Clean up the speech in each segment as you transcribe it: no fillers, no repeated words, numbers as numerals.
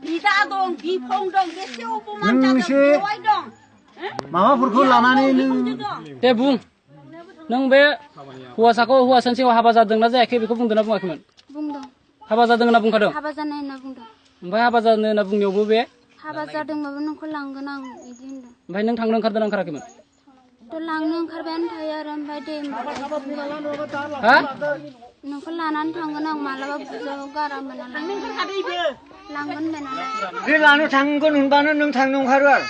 बिदा दं बिफं दं बेसे अबमान जादों बेवाइ दं माबाफोरखौ लानानै नों दे बुं नों बे हौवासाखौ हौवासानि सिगाङाव हाबा जादोंना जायाखै बेखौ बुंदोंना बुङाखैमोन बुंदों हाबा जादों होनना बुंखादों हाबा जानाय होनना बुंदों ओमफ्राय हाबा जानो होनना बुंनायावबो बे हाबा जादोंबाबो नोंखौ लांगोन आं बिदि होनदों ओमफ्राय नों थांनो ओंखारदों ओंखाराखैमोन थ' लांनो ओंखारबायानो थायो आरो ओमफ्राय दे हा नोंखौ लानानै थांगोन आं मालाबा बुजायाव गारा मोना लांगोन होनबाय नालाय बे लानो थांगोन होनबानो नों थांनो ओंखारो आरो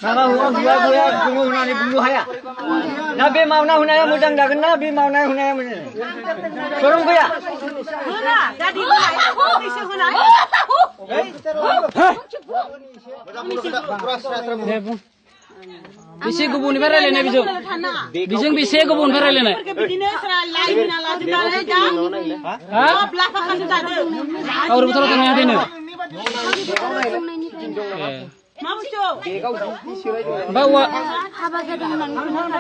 माबा हौवा गैया दङ होननानै बुंनो हाया ना बे मावना होनाया मोजां जागोन ना बे मावना होनाया मोजां सरम गैया दे बुं बेसे गोबावनिफ्राय रायलायनाय बेजों बेसे गोबावनिफ्राय रायलायनाय गावर बोथोराव थांनो हायाखैनो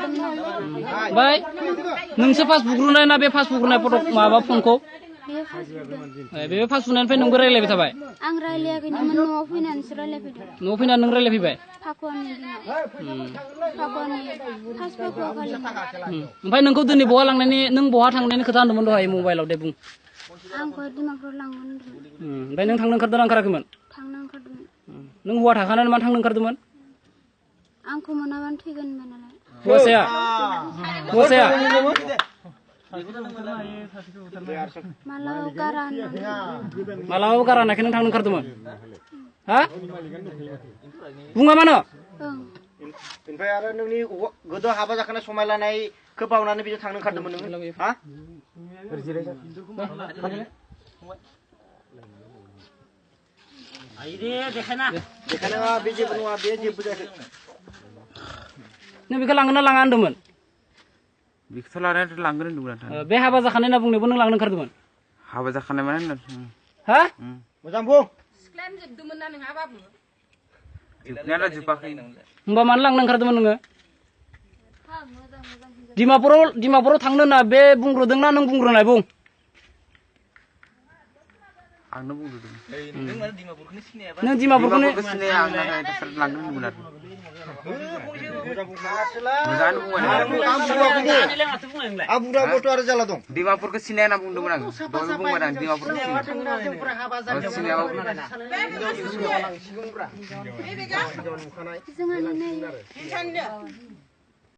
ओमफ्राय नोंसो फास बुग्रुनाय ना बे फास बुग्रुनाय फट' माबा फनखौ बे फास बुनायनिफ्राय नोंबो रायलायबाय थाबाय आं रायलायाखैनोमोन न'आव फैनानैसो रायलायफैदों न'आव फैनानै नों रायलायफैबाय फाखुवानि फास फाखुवा खालि ओमफ्राय नोंखौ दिनै बहा लांनायनि नों बहा थांनायनि खोथा होनदोंमोन दहाय मबाइलाव दे बुं आंखौ डिमापुराव लांगोन होनदोंमोन ओमफ्राय नों थांनो ओंखारदोंना ओंखाराखैमोन थांनो ओंखारदोंमोन नों हौवा थाखानानै मानो थांनो ओंखारदोंमोन आंखौ मोनाबानो थैगोन होनबाय नालाय हौवासाया मालाबा गारा होननानै मालाबाबो गारा होननायखाय नों थांनो ओंखारदोंमोन हा बुङा मानो ओमफ्राय आरो नोंनि गोदो हाबा जाखानाय समायलानायखौ बावनानै बिजों थांनो ओंखारदोंमोन नोङो हा देखायना बे जेबो नङा बे जेबो जायाखै नों बेखौ लांगोन ना लाङा होनदोंमोन बेखौथ' लानायाथ' लांगोन होनदोंमोन बे हाबा जाखानाय होनना बुंनायावबो नों लांनो ओंखारदोंमोन हाबा जाखानाय माने हा मोजां बुं सिख्लायानो जोबदोंमोन ना नोंहा बाबु जोबनायालाय जोबाखै होमबा मानो लांनो ओंखारदोंमोन नोङो डिमापुराव थांनो होनना बे बुंग्रोदोंना नों बुंग्रोनाय बुं आंनो बुंदों नों डिमापुरखौनो सिनाया आं लांनो होनदोंमोन आरो आबुरा गथ' आरो जाला दं डिमापुरखौ सिनाया होनना बुंदोंमोन आं दहायबो बुंबाय आं डिमापुरखौ जोंहा